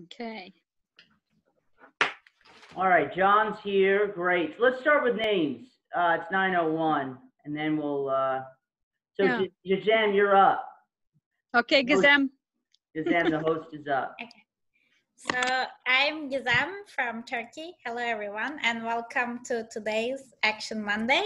Okay. All right, John's here. Great. So let's start with names. It's 9:01, and then we'll. So Yeah. Jazam, you're up. Okay, Gizem. Jazam, the host, is up. Okay. So I'm Gizem from Turkey. Hello, everyone, and welcome to today's Action Monday.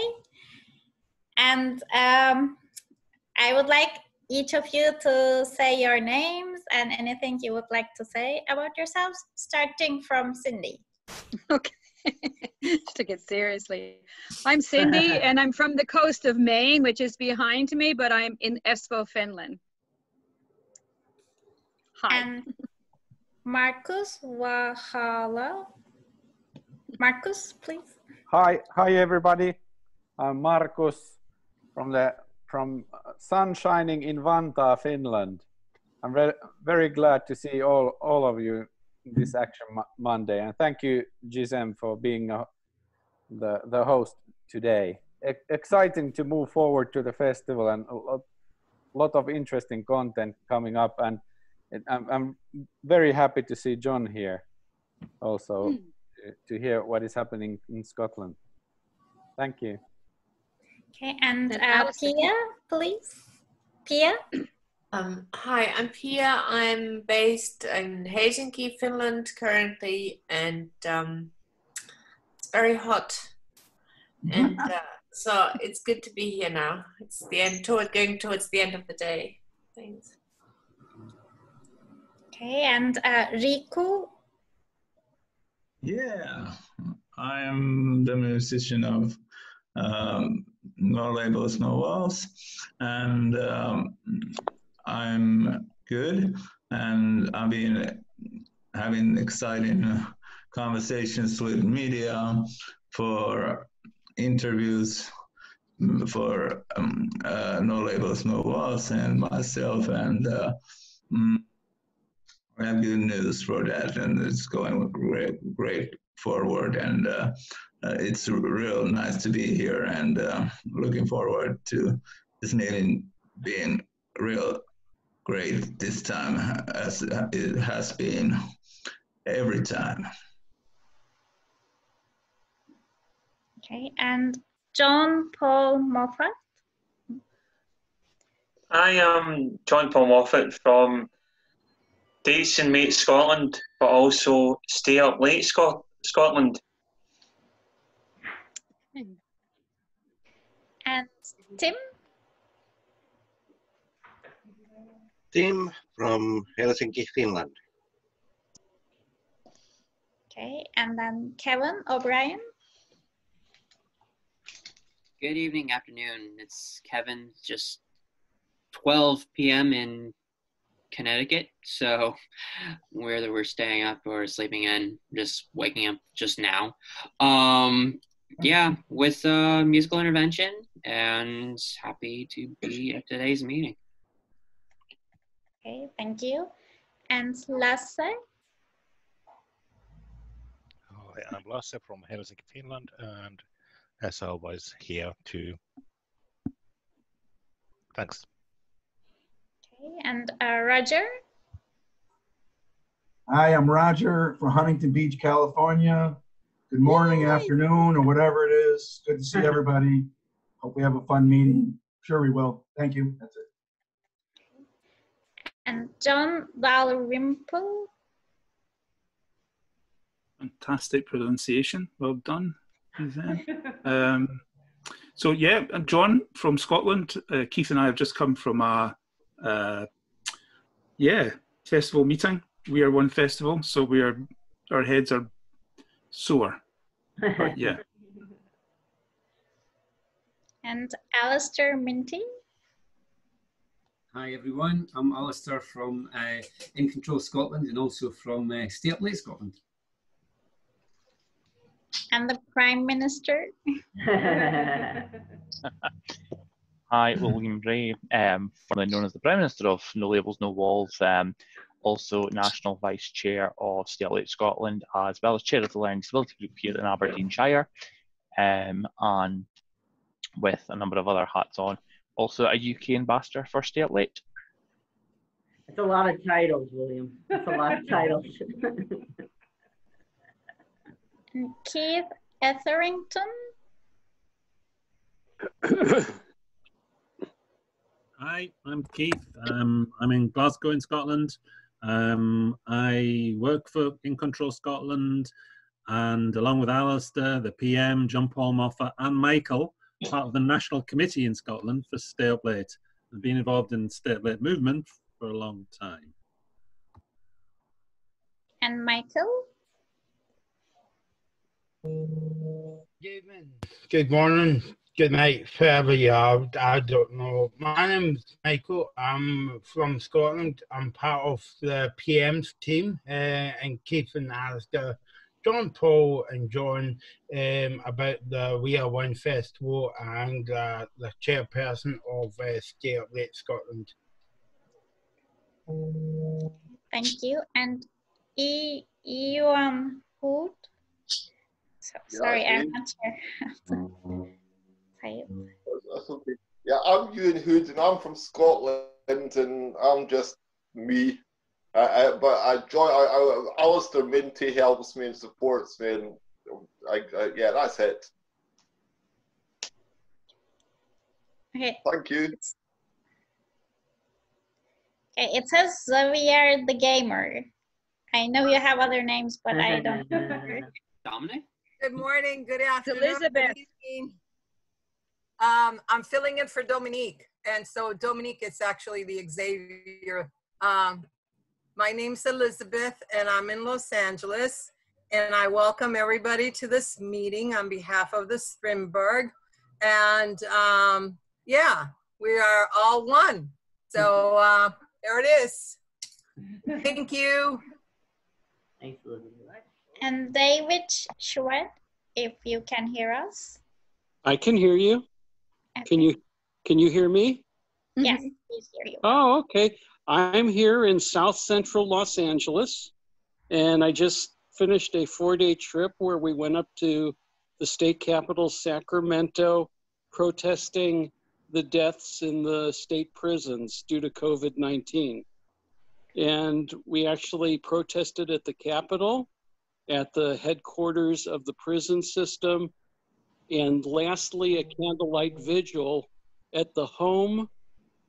And I would like each of you to say your names and anything you would like to say about yourselves, starting from Cindy. Okay. Just took it seriously. I'm Cindy, and I'm from the coast of Maine, which is behind me, but I'm in Espoo, Finland. Hi. And Marcus Wahala. Marcus, please. Hi everybody. I'm Markus from sun shining in Vantaa, Finland. I'm very glad to see all of you this Action Monday, and thank you, Gisem, for being the host today. Exciting to move forward to the festival, and a lot of interesting content coming up, and I'm very happy to see John here also to hear what is happening in Scotland. Thank you. Okay, and Pia, please. Pia? Hi, I'm Pia. I'm based in Helsinki, Finland currently, and it's very hot. And so it's good to be here now. It's the end, going towards the end of the day. Thanks. Okay, and Riku? Yeah, I am the musician of No Labels, No Walls, and I'm good, and I've been having exciting conversations with media for interviews for No Labels, No Walls and myself, and I have good news for that, and it's going great forward, and it's real nice to be here, and looking forward to this meeting being real great this time, as it has been every time. Okay, and John Paul Moffat? I am John Paul Moffat from Dates and Mates Scotland, but also Stay Up Late Scotland. And Tim? Tim from Helsinki, Finland. Okay, and then Kevin O'Brien? Good evening, afternoon. It's Kevin, just 12 p.m. in Connecticut, so whether we're staying up or sleeping in, just waking up just now. Yeah, with musical intervention, and happy to be at today's meeting. Okay, thank you. And Lasse? Hi, I'm Lasse from Helsinki, Finland, and as always here too. Thanks. Okay, and Roger? Hi, I'm Roger from Huntington Beach, California. Good morning, afternoon, or whatever it is. Good to see everybody. Hope we have a fun meeting. Sure we will. Thank you. That's it. And John Dalrymple? Fantastic pronunciation. Well done. So yeah, I'm John from Scotland. Keith and I have just come from a festival meeting. We are one festival, so our heads are sore. But yeah. And Alastair Minty? Hi everyone, I'm Alastair from In Control Scotland, and also from Stay Up Late Scotland. And the Prime Minister? Hi, William Ray, formerly known as the Prime Minister of No Labels, No Walls, also National Vice Chair of Stay Up Late Scotland, as well as Chair of the Learning Disability Group here in Aberdeenshire, and with a number of other hats on. Also a UK ambassador for Stay Up Late. It's a lot of titles, William. It's a lot of titles. Keith Etherington. Hi, I'm Keith. I'm in Glasgow in Scotland. I work for In Control Scotland, and along with Alastair, the PM, John Paul Moffat, and Michael, part of the National Committee in Scotland for Stay Up Late. I've been involved in the Stay Up Late movement for a long time. And Michael? Good morning, good night, wherever you are. I don't know. My name's Michael. I'm from Scotland. I'm part of the PM's team, and Keith and Alastair, John Paul and John, about the We Are One Festival, and the chairperson of Stay Up Late Scotland. Thank you. And Iwan Hood? Sorry, I'm not sure. That's okay. Yeah, I'm Ewan Hood, and I'm from Scotland, and I'm just me. But Alastair Minty helps me and supports me, and yeah, that's it. Okay. Thank you. Okay, it says Xavier the Gamer. I know you have other names, but I don't remember. Dominic? Good morning, good afternoon, Elizabeth. good evening. I'm filling in for Dominique. And so Dominique is actually the Xavier. My name's Elizabeth and I'm in Los Angeles. And I welcome everybody to this meeting on behalf of the Strindberg. And yeah, we are all one. So there it is. Thank you. Thanks, Elizabeth. And David Schwed, if you can hear us. I can hear you. Okay. Can you hear me? Yes, please hear you. Oh, okay. I'm here in South Central Los Angeles, and I just finished a 4-day trip where we went up to the state capital, Sacramento, protesting the deaths in the state prisons due to COVID-19. And we actually protested at the Capitol, at the headquarters of the prison system, and lastly, a candlelight vigil at the home,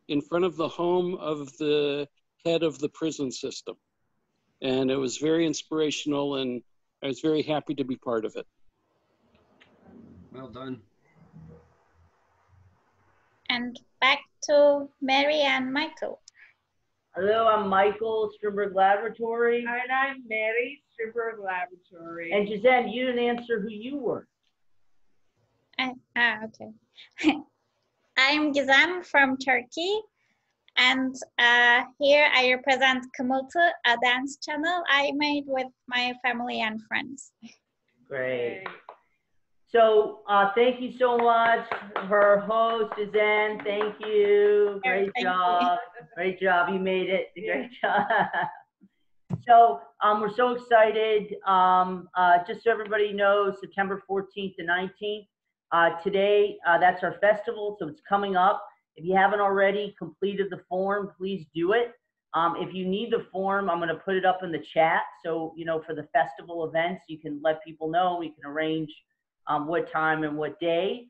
in front of the home of the head of the prison system. And it was very inspirational, and I was very happy to be part of it. Well done. And back to Mary and Michael. Hello, I'm Michael, Strindberg Laboratory. And I'm Mary, Strindberg Laboratory. And Giselle, you didn't answer who you were. Okay. I'm Gizem from Turkey, and here I represent Kımıltı, a dance channel I made with my family and friends. Great. So thank you so much. Her host is in. Thank you. Great job. Great job. You made it. Great job. So we're so excited. Just so everybody knows, September 14th to 19th. Today, that's our festival, so it's coming up. If you haven't already completed the form, please do it. If you need the form, I'm going to put it up in the chat. So, you know, for the festival events, you can let people know. We can arrange what time and what day.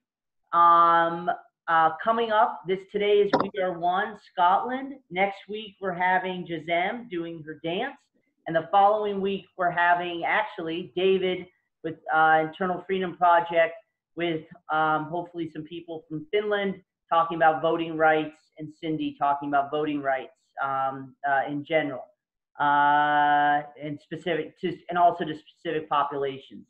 Coming up, today is We Are One Scotland. Next week, we're having Gisem doing her dance. And the following week, we're having actually David with Internal Freedom Project, with hopefully some people from Finland talking about voting rights, and Cindy talking about voting rights in general, and also to specific populations.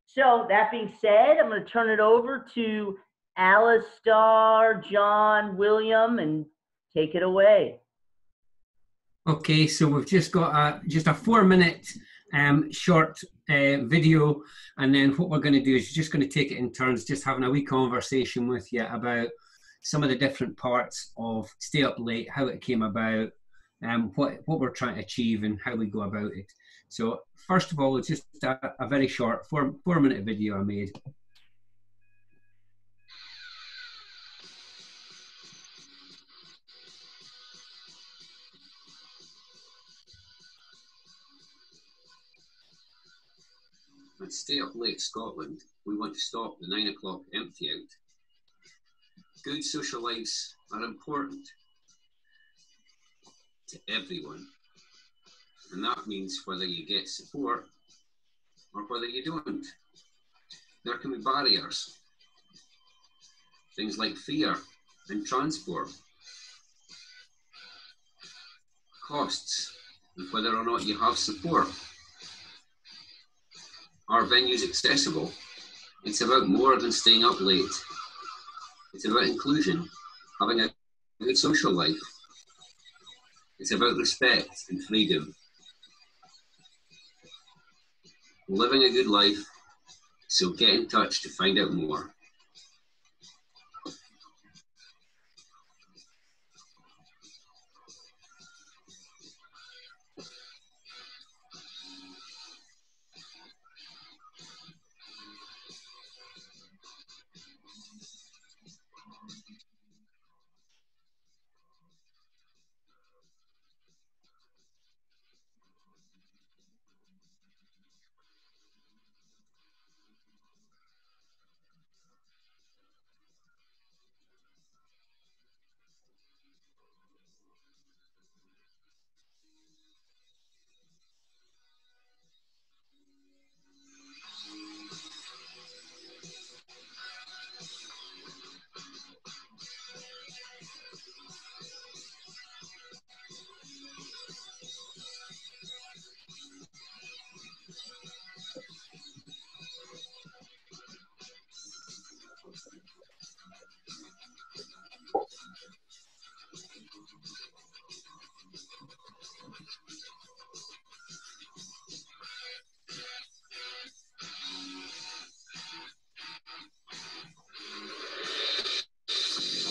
So that being said, I'm going to turn it over to Alastair, John, William, and take it away. Okay, so we've just got a 4-minute short video, and then what we're going to do is just going to take it in turns, just having a wee conversation with you about some of the different parts of Stay Up Late, how it came about, what we're trying to achieve and how we go about it. So first of all, it's just a very short 4-minute video I made. At Stay Up Late Scotland, we want to stop the 9 o'clock empty out. Good social lives are important to everyone, and that means whether you get support or whether you don't. There can be barriers, things like fear and transport, costs, and whether or not you have support. Are venues accessible? It's about more than staying up late. It's about inclusion, having a good social life. It's about respect and freedom. Living a good life, so get in touch to find out more.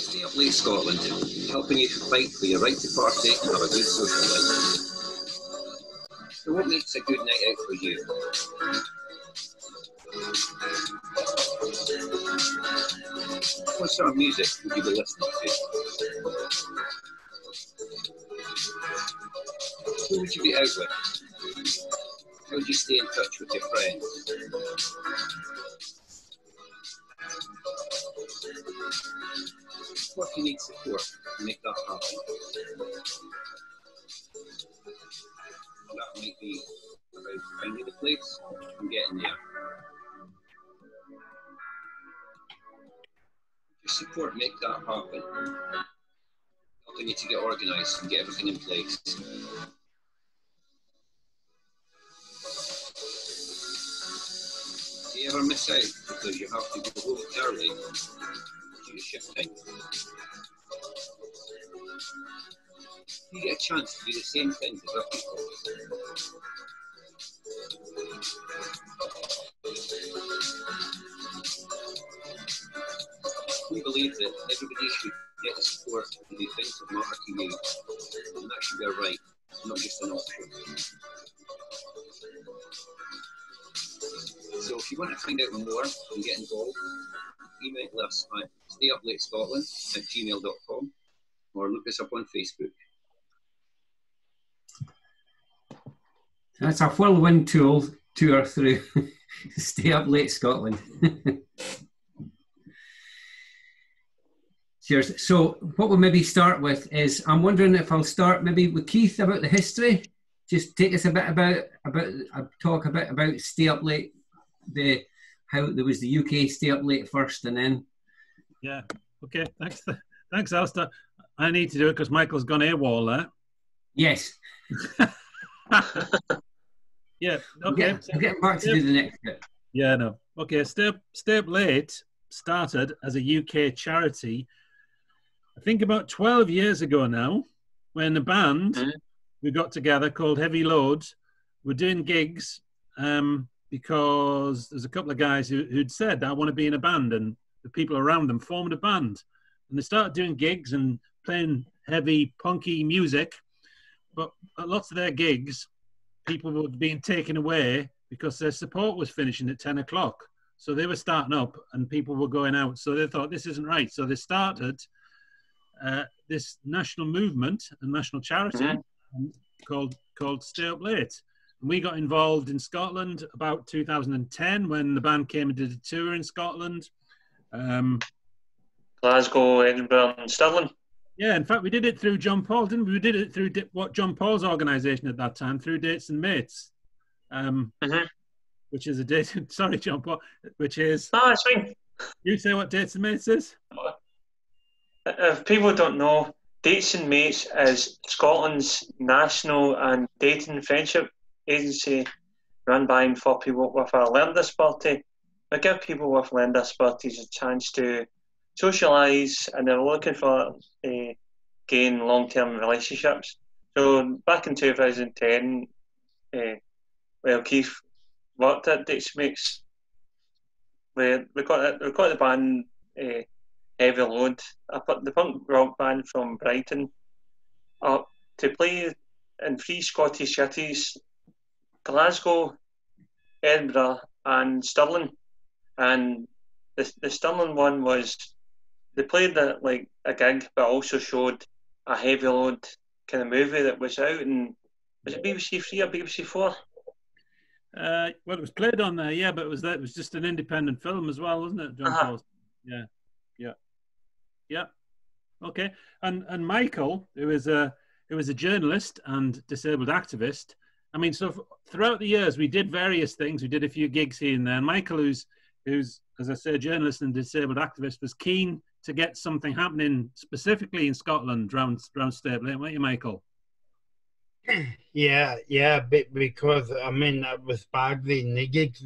Stay Up Late Scotland, helping you to fight for your right to party and have a good social life. So what makes a good night out for you? What sort of music would you be listening to? Who would you be out with? How would you stay in touch with your friends? What do you need support to make that happen? That might be about finding the place and getting there. Your support make that happen. Helping you to get organised and get everything in place. Do you ever miss out because you have to go home early due to shift time? You get a chance to do the same things as other people. We believe that everybody should get the support to do things that matter to you, and that should be a right, not just an option. So if you want to find out more and get involved, email us at stayuplatescotland@gmail.com or look us up on Facebook. That's a whirlwind tour through Stay Up Late Scotland. Cheers. So what we'll maybe start with is, I'm wondering if I'll start maybe with Keith about the history. Just take us a bit talk a bit about Stay Up Late, how there was the UK Stay Up Late first, and then. Yeah. Okay. Thanks, Alastair. I need to do it because Michael's gone AWOL there. Yes. Yeah. Okay. I'm getting back to do the next bit. Yeah. No. Okay. Stay Up Late started as a UK charity, I think about 12 years ago now, when a band we got together called Heavy Load were doing gigs because there's a couple of guys who'd said, I want to be in a band, and the people around them formed a band. And they started doing gigs and playing heavy, punky music. But at lots of their gigs, people were being taken away because their support was finishing at 10 o'clock. So they were starting up and people were going out. So they thought, this isn't right. So they started this national movement and national charity called Stay Up Late. We got involved in Scotland about 2010 when the band came and did a tour in Scotland. Glasgow, Edinburgh, and Stirling. Yeah, in fact, we did it through John Paul, didn't we? We did it through what John Paul's organisation at that time, through Dates and Mates, which is a date. Sorry, John Paul, which is. No, it's fine. You say what Dates and Mates is? If people don't know, Dates and Mates is Scotland's national and dating friendship agency run by and for people with a learning disability. We give people with learning disabilities a chance to socialise, and they're looking for gain long-term relationships. So back in 2010, well, Keith worked at Dates and Mates. We got the band Heavy Load, the punk rock band from Brighton, up to play in 3 Scottish cities: Glasgow, Edinburgh, and Stirling. And the Stirling one was, they played like a gig, but also showed a Heavy Load kind of movie that was out, and was it BBC 3 or BBC 4? Well, it was played on there, yeah, but it was just an independent film as well, wasn't it, John Paul? Yeah. Okay. And Michael, who is a journalist and disabled activist. I mean, so throughout the years, we did various things. We did a few gigs here and there. And Michael, who's as I say, a journalist and disabled activist, was keen to get something happening specifically in Scotland around Stapley, weren't you, Michael? Yeah, because I mean, that was badly in the gigs.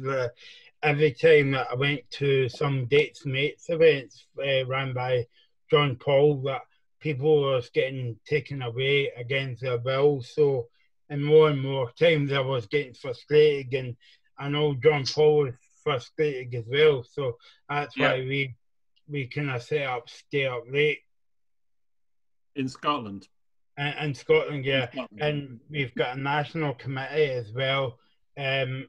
Every time that I went to some Dates Mates events run by John Paul, that people was getting taken away against their will. So, and more times I was getting frustrated, and I know John Paul was frustrated as well. So that's why we kind of set up Stay Up Late in Scotland. And Scotland, yeah. And we've got a national committee as well. And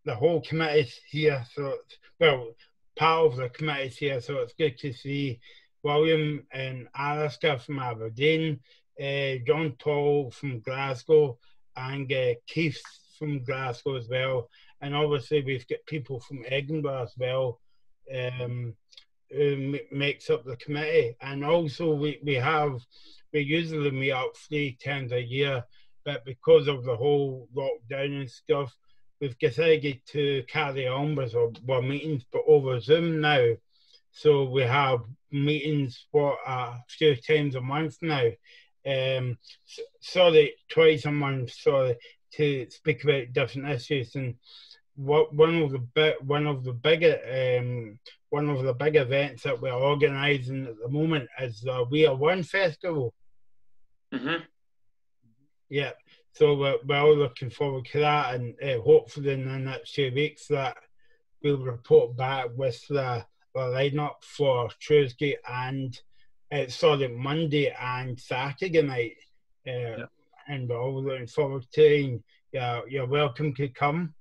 the whole committee's here. So, well, part of the committee's here. So it's good to see William and Alastair from Aberdeen, John Paul from Glasgow, and Keith from Glasgow as well. And obviously we've got people from Edinburgh as well, who makes up the committee. And also we usually meet up 3 times a year, but because of the whole lockdown and stuff, we've decided to carry on with our meetings, but over Zoom now. So we have meetings for a few times a month now. Twice a month, to speak about different issues. And one of the big events that we're organising at the moment is the We Are One Festival. Yeah, so we're all looking forward to that, and hopefully in the next 2 weeks that we'll report back with the lineup for Tuesday and Monday and Saturday night, and we're all looking forward to it. You're welcome to come.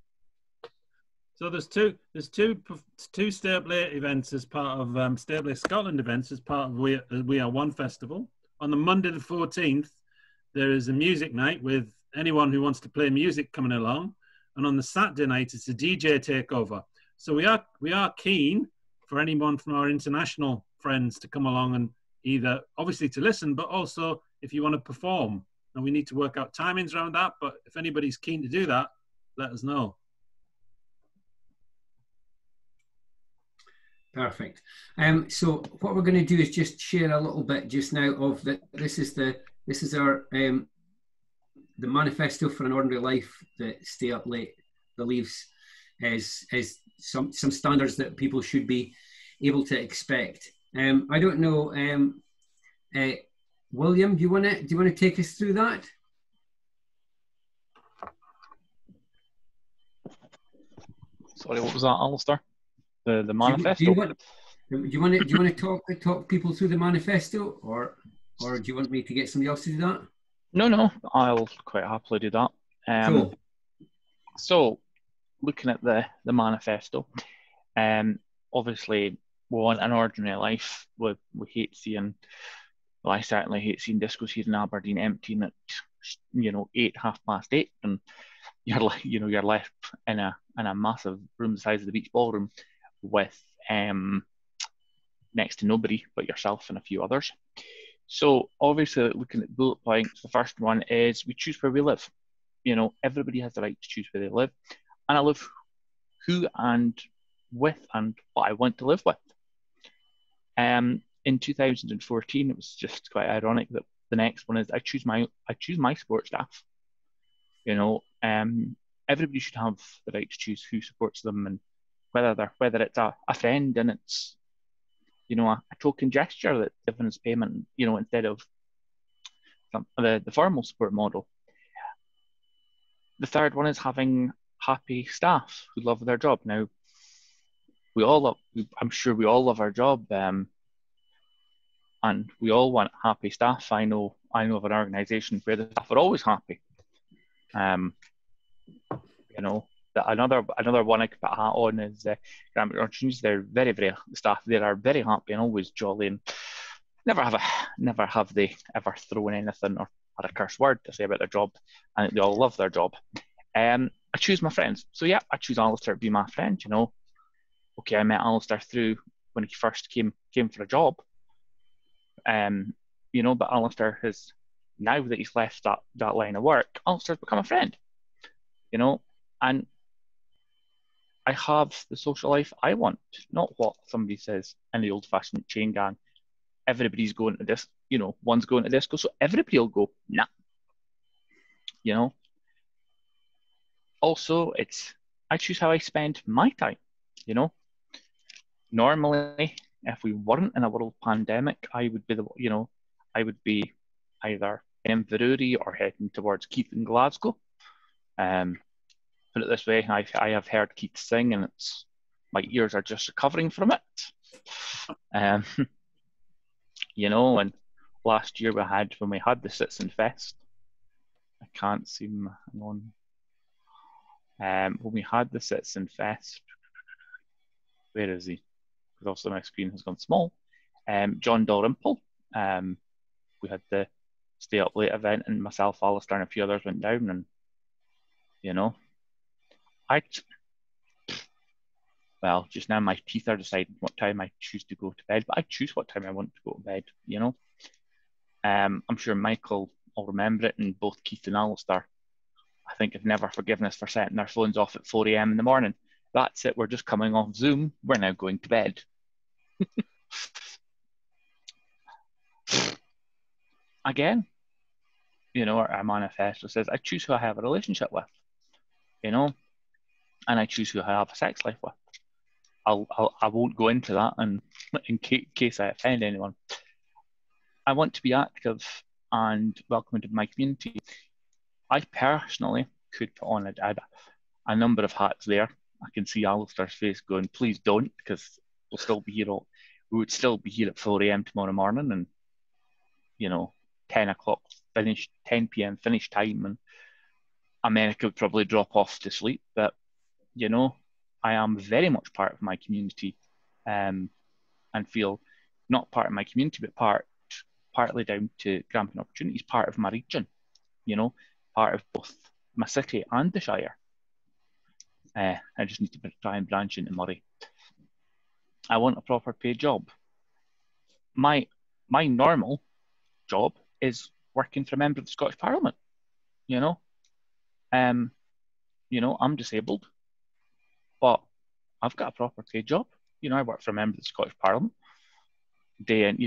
So there's two Stapley events as part of Stapley Scotland events as part of We Are One Festival. On the Monday the 14th, there is a music night with anyone who wants to play music coming along, and on the Saturday night it's a DJ takeover. So we are keen for anyone from our international friends to come along and either obviously to listen, but also if you want to perform. And we need to work out timings around that. But if anybody's keen to do that, let us know. Perfect. So what we're going to do is just share a little bit just now of the. This is our the manifesto for an ordinary life that Stay Up Late believes is some standards that people should be able to expect. I don't know, William, do you want to take us through that? Sorry, what was that, Alastair? The manifesto. Do you want to talk people through the manifesto, or do you want me to get somebody else to do that? No, I'll quite happily do that. Cool. So, looking at the manifesto, obviously we want an ordinary life. We hate seeing, well, I certainly hate seeing discos here in Aberdeen emptying at 8:30, and you're left in a massive room the size of the beach ballroom with next to nobody but yourself and a few others. So obviously, looking at bullet points, the first one is we choose where we live. Everybody has the right to choose where they live, and I live who and with and what I want to live with. In 2014, it was just quite ironic that the next one is I choose my sports staff. Everybody should have the right to choose who supports them, and whether it's a friend and it's a token gesture that's given as payment, instead of the formal support model. The third one is having happy staff who love their job. Now, I'm sure we all love our job, and we all want happy staff. I know of an organisation where the staff are always happy. Another one I could put a hat on is Granby Orchards. They're very, very staff. They are very happy and always jolly, and never have they ever thrown anything or had a curse word to say about their job, and they all love their job. I choose my friends. So yeah, I choose Alastair to be my friend. Okay, I met Alastair through when he first came for a job. But Alastair has, now that he's left that line of work, Alastair's become a friend. And I have the social life I want, not what somebody says in the old-fashioned chain gang. Everybody's going to this, one's going to disco, so everybody will go. Nah. Also, I choose how I spend my time. Normally, if we weren't in a world pandemic, I would be either in Inverurie or heading towards Keith in Glasgow. Put it this way, I have heard Keith sing, and my ears are just recovering from it. And last year when we had the Citizen Fest, I can't seem on. When we had the Citizen Fest, where is he? Because also my screen has gone small. John Dalrymple. We had the stay up late event, and myself, Alastair, and a few others went down, and just now my teeth are deciding what time I choose to go to bed, but I choose what time I want to go to bed. I'm sure Michael will remember it, and both Keith and Alastair, I think, have never forgiven us for setting their phones off at 4 a.m. in the morning. That's it. We're just coming off Zoom. We're now going to bed. Again, our manifesto says I choose who I have a relationship with, and I choose who I have a sex life with. I won't go into that in case I offend anyone. I want to be active and welcoming to my community. I personally could put on a number of hats there. I can see Alastair's face going, please don't, because we would still be here at 4 a.m. tomorrow morning, and 10 p.m. finish time, and America would probably drop off to sleep. But I am very much part of my community, and feel not part of my community, but partly down to Grampian Opportunities, part of my region, part of both my city and the Shire. I just need to try and branch into Moray. I want a proper paid job. My normal job is working for a member of the Scottish Parliament. I'm disabled, but I've got a proper paid job. I work for a member of the Scottish Parliament day in,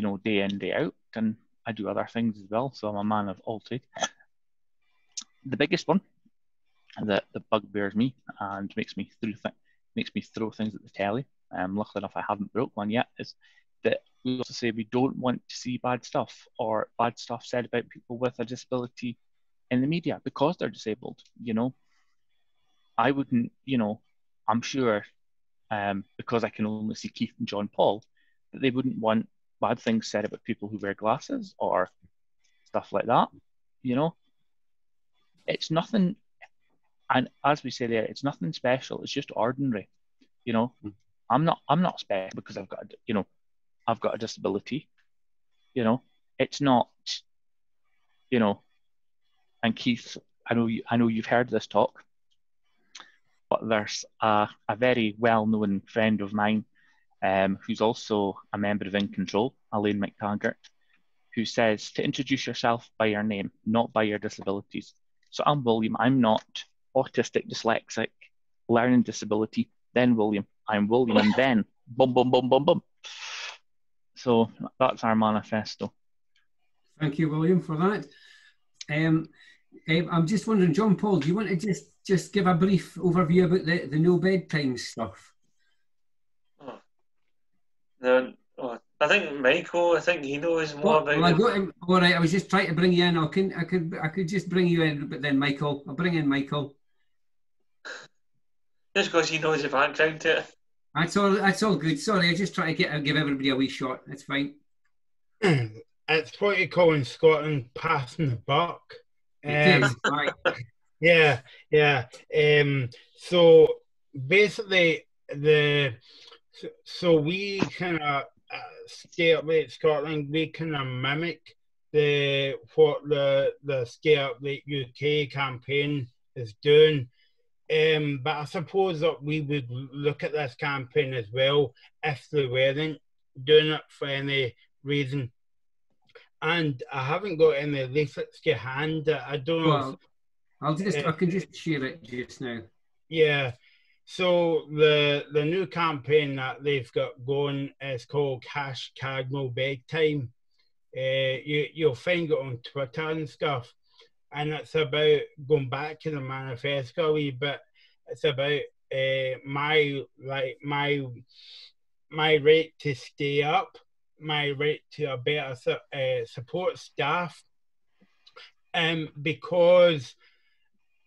day out, and I do other things as well. So I'm a man of all trades. The biggest one that bugbears me and makes me throw things at the telly. Luckily enough, I haven't broke one yet. Is that we also say we don't want to see bad stuff or bad stuff said about people with a disability in the media because they're disabled. I wouldn't. I'm sure because I can only see Keith and John Paul, that they wouldn't want bad things said about people who wear glasses or stuff like that. It's nothing. And as we say there, it's nothing special. It's just ordinary. I'm not special because I've got a disability. It's not. And Keith, I know you've heard this talk. but there's a very well-known friend of mine who's also a member of In Control, Elaine McTaggart, who says to introduce yourself by your name, not by your disabilities. So I'm William. I'm not autistic, dyslexic, learning disability. Then William. I'm William, and then bum bum bum bum bum. So that's our manifesto. Thank you, William, for that. I'm just wondering, John Paul, do you want to just give a brief overview about the no bedtime stuff? I think Michael, I think he knows more about I got him. All right, I was just trying to bring you in. I could just bring you in, but then Michael, I'll bring in Michael. Just because he knows the background to it. That's all good. Sorry, I just try to give everybody a wee shot. That's fine. It's what you call in Scotland passing the buck. It is, right. Yeah. So basically, so we kind of Stay Up Late Scotland. We kind of mimic what the Stay Up Late UK campaign is doing. But I suppose that we would look at this campaign as well if they weren't doing it for any reason. And I haven't got any leaflets to hand. I don't know. Well, I can just share it just now. Yeah. So the new campaign that they've got going is called #NoBedtime. You'll find it on Twitter and stuff. And it's about going back to the manifesto a wee bit. It's about my right to stay up, my right to a better support staff, because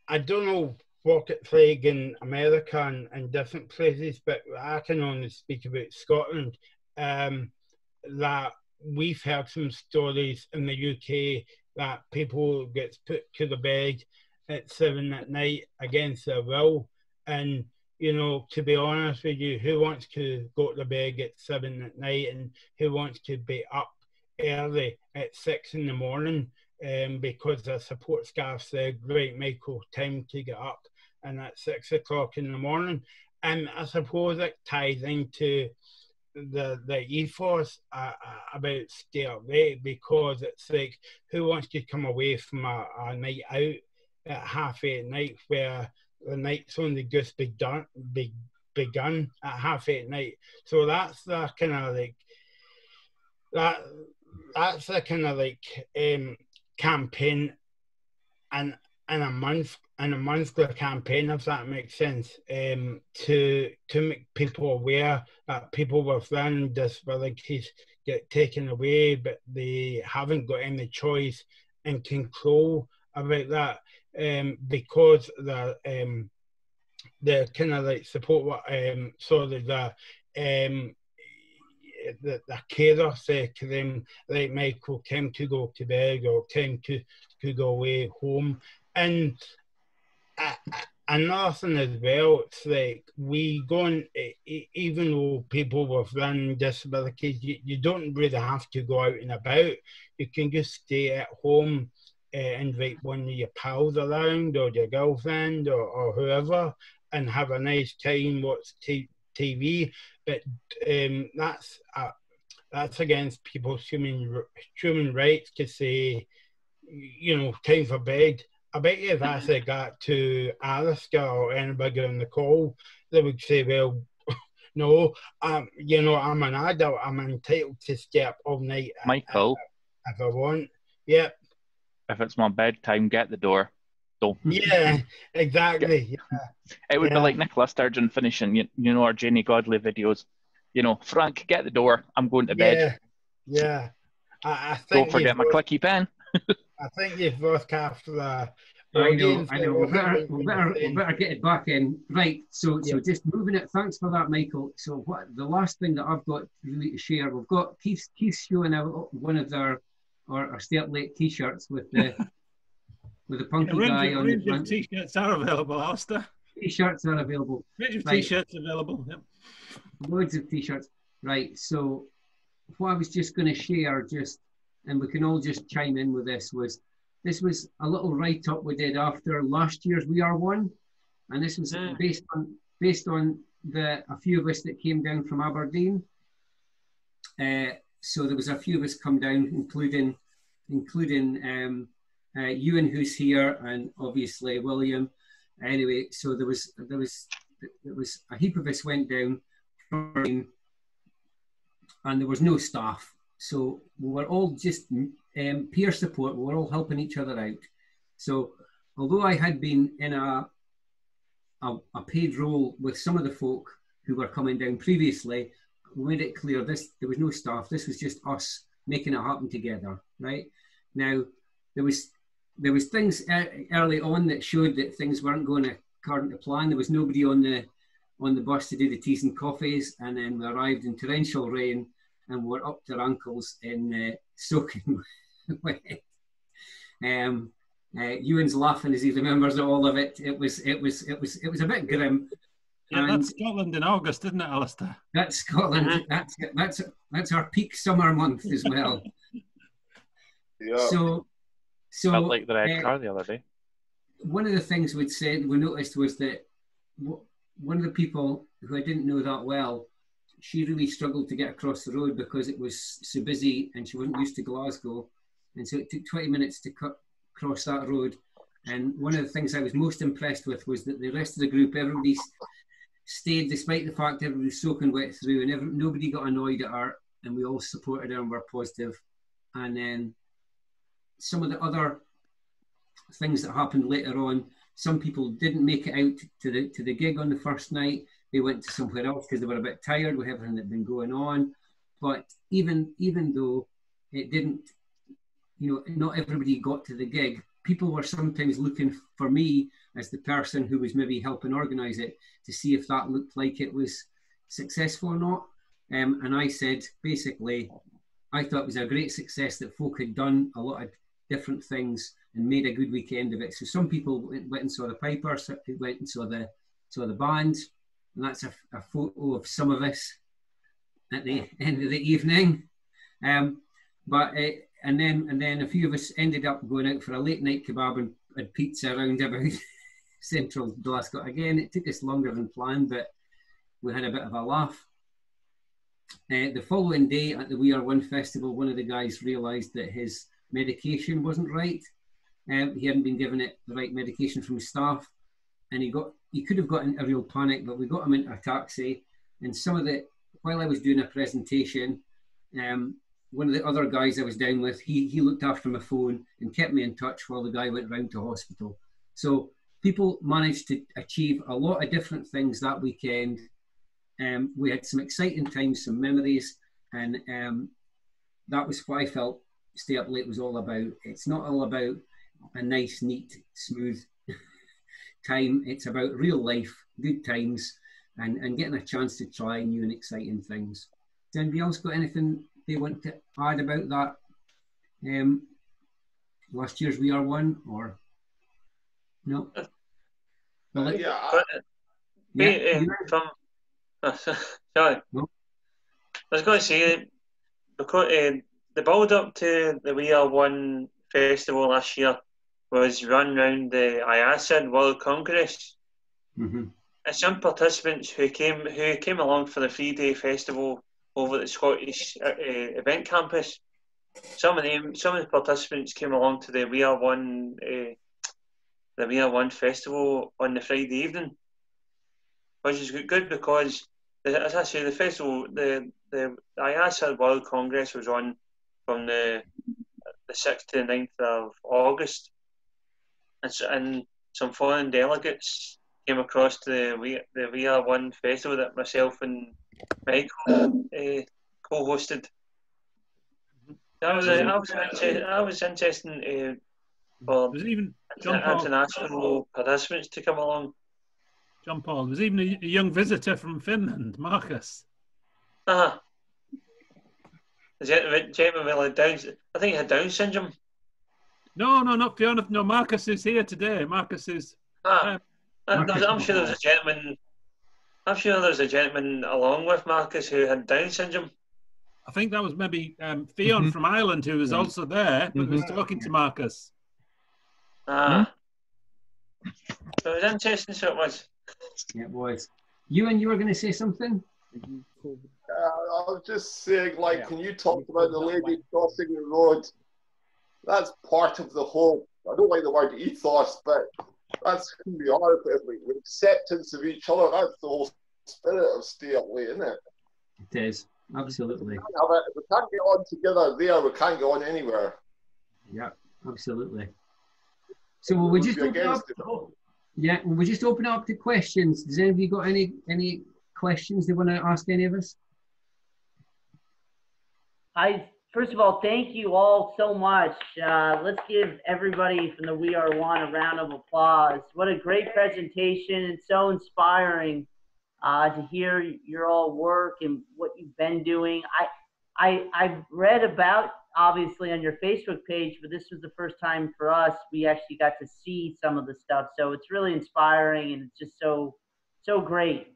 I don't know what it's like in America and different places, but I can only speak about Scotland. That we've heard some stories in the UK that people get put to the bed at 7 at night against their will. And, you know, to be honest with you, who wants to go to bed at 7 at night, and who wants to be up early at 6 in the morning because the support staff said, right, Michael, time to get up, and at 6 o'clock in the morning. And I suppose it ties into the ethos about Stay Up Late, because it's like, who wants to come away from a night out at 8:30 at night where the night's only just begun at 8:30 at night. So that's the kind of like that's the kind of like campaign and a monthly campaign, if that makes sense, to make people aware that people with learning disabilities get taken away, but they haven't got any choice and control about that, because the kind of like support the carer said to them, like, Michael, time to go to bed, or time to go away home. And another thing as well, it's like, we go on, even though people with learning disabilities, you don't really have to go out and about. You can just stay at home, invite one of your pals around, or your girlfriend, or whoever, and have a nice time, watch TV. But that's against people's human rights to say, you know, time for bed. I bet you if I said that to Alastair or anybody on the call, they would say, well, no, you know, I'm an adult, I'm entitled to stay up all night. Michael, if I want. Yep. If it's my bedtime, get the door. Don't. Yeah, exactly. Yeah. It would be like Nicola Sturgeon finishing, you know, our Jenny Godley videos. You know, Frank, get the door. I'm going to bed. Yeah. I think don't forget my clicky pen. I think you've broadcast the I know. We better get it back in. Right. So just moving it. Thanks for that, Michael. So the last thing that I've got really to share, we've got Keith showing out one of our Stay Up Late t-shirts with the punky guy on the front. T-shirts are available, Alastair. T-shirts are available. T-shirts available. Yep. Loads of t-shirts. Right. So what I was just going to share, and we can all just chime in with this was a little write-up we did after last year's We Are One. and this was based on a few of us that came down from Aberdeen. So there was a few of us come down, including Ewan, who's here, and obviously William. Anyway, so there was a heap of us went down, and there was no staff. So we were all just peer support. We were all helping each other out. So although I had been in a paid role with some of the folk who were coming down previously, we made it clear there was no staff. This was just us making it happen together, right? Now, there was things early on that showed that things weren't going according to plan. There was nobody on the bus to do the teas and coffees, and then we arrived in torrential rain and we're up to our ankles in soaking wet. Ewan's laughing as he remembers all of it. It was a bit grim. Yeah, and that's Scotland in August, isn't it, Alastair? That's Scotland. That's our peak summer month as well. Yeah. So felt like the red car the other day. One of the things we noticed was that one of the people who I didn't know that well, she really struggled to get across the road because it was so busy and she wasn't used to Glasgow, and so it took 20 minutes to cross that road. And one of the things I was most impressed with was that the rest of the group, everybody stayed despite the fact everybody was soaking wet through, and nobody got annoyed at her, and we all supported her and were positive. And then some of the other things that happened later on, some people didn't make it out to the gig on the first night. They went to somewhere else because they were a bit tired with everything that had been going on. But even though it didn't, not everybody got to the gig, people were sometimes looking for me as the person who was maybe helping organise it to see if that looked like it was successful or not. And I said, basically, I thought it was a great success that folk had done a lot of different things and made a good weekend of it. So some people went and saw the Piper, some went and saw the band, and that's a photo of some of us at the end of the evening. And then a few of us ended up going out for a late night kebab and pizza around about central Glasgow. Again, it took us longer than planned, but we had a bit of a laugh. The following day at the We Are One festival, one of the guys realised that his medication wasn't right. He hadn't been given it the right medication from his staff, and he could have gotten a real panic, but we got him into a taxi. And while I was doing a presentation, one of the other guys I was down with, he looked after my phone and kept me in touch while the guy went round to hospital. So people managed to achieve a lot of different things that weekend. We had some exciting times, some memories, and that was what I felt Stay Up Late was all about. It's not all about a nice, neat, smooth time. It's about real life, good times, and getting a chance to try new and exciting things. Has anybody else got anything they want to add about that? Last year's We Are One, or no? Sorry. No? I was going to say, because the build up to the We Are One festival last year was run round the IASID World Congress. Mm-hmm. And some participants who came along for the 3-day festival over at the Scottish event campus, some of the participants came along to the We Are One festival on the Friday evening, which is good because, as I say, the festival, the IASID World Congress was on from the 6th to the 9th of August, and some foreign delegates came across to the We Are One festival that myself and Michael co-hosted. That was interesting for international participants to come along. John Paul, there's even a young visitor from Finland, Marcus. The gentleman with Down, I think he had Down syndrome. No, not Fiona. No, Marcus is here today. Marcus is. I'm sure there was a gentleman. I'm sure there's a gentleman along with Marcus who had Down syndrome. I think that was maybe Fionn from Ireland who was also there, but was talking to Marcus. So it was interesting, so it was. Yeah, it was. Ewan, you were going to say something? I was just saying, like, when you talked about the lady crossing the road, that's part of the whole, I don't like the word ethos, but that's who we are, with acceptance of each other. That's the whole spirit of Stay Up Late, isn't it? It is, absolutely. If we can't get on together there, we can't get on anywhere. Yeah, absolutely. So will we just open up? Yeah, will we just open it up to questions? Does anybody got any questions they want to ask any of us? First of all, thank you all so much. Let's give everybody from the We Are One a round of applause. What a great presentation, and so inspiring to hear your all work and what you've been doing. I've read about, obviously, on your Facebook page, but this was the first time for us we actually got to see some of the stuff. So it's really inspiring, and it's just so great.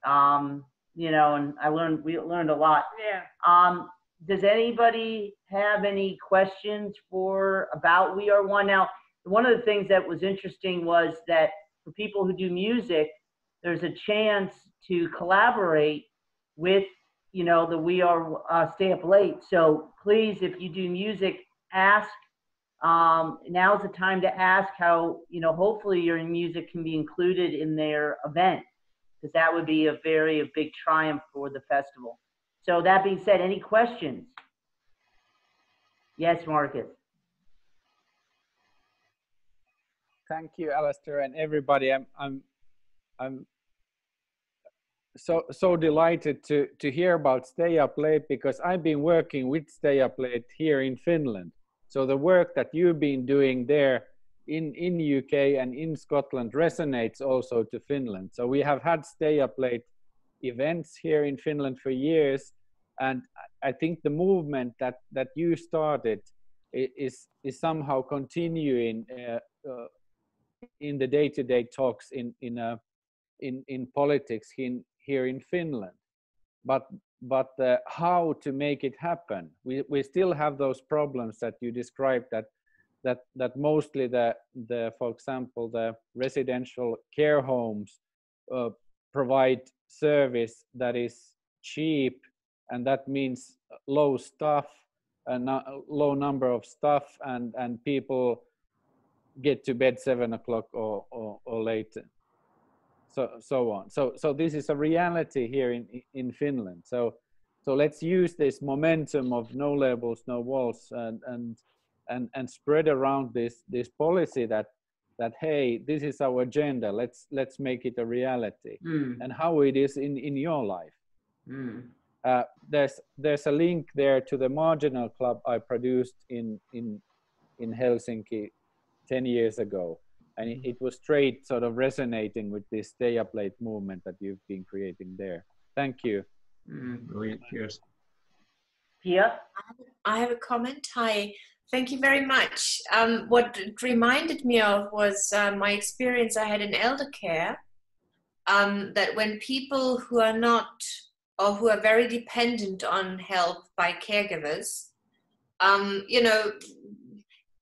You know, and we learned a lot. Yeah. Does anybody have any questions about We Are One? Now, one of the things that was interesting was that for people who do music, there's a chance to collaborate with, you know, the We Are Stay Up Late. So please, if you do music, ask. Now's the time to ask how, you know, hopefully your music can be included in their event, because that would be a big triumph for the festival. So that being said, any questions? Yes, Marcus. Thank you, Alastair, and everybody. I'm so delighted to hear about Stay Up Late, because I've been working with Stay Up Late here in Finland. So the work that you've been doing there in UK and in Scotland resonates also to Finland. So we have had Stay Up Late events here in Finland for years, and I think the movement that you started is somehow continuing in the day-to-day talks in politics here in Finland. But how to make it happen? We still have those problems that you described, that mostly the for example the residential care homes provide service that is cheap, and that means low staff and low number of staff, and people get to bed 7 o'clock or later, so on. So this is a reality here in Finland. So let's use this momentum of no labels, no walls, and spread around this policy that hey, this is our agenda. Let's make it a reality. And how it is in your life. There's a link there to the Marginal Club I produced in Helsinki 10 years ago, and it was straight sort of resonating with this Stay Up Late movement that you've been creating there. Thank you. Brilliant. Cheers. Pia? I have a comment. Hi. Thank you very much. What it reminded me of was my experience I had in elder care, that when people who are not, or who are very dependent on help by caregivers, you know,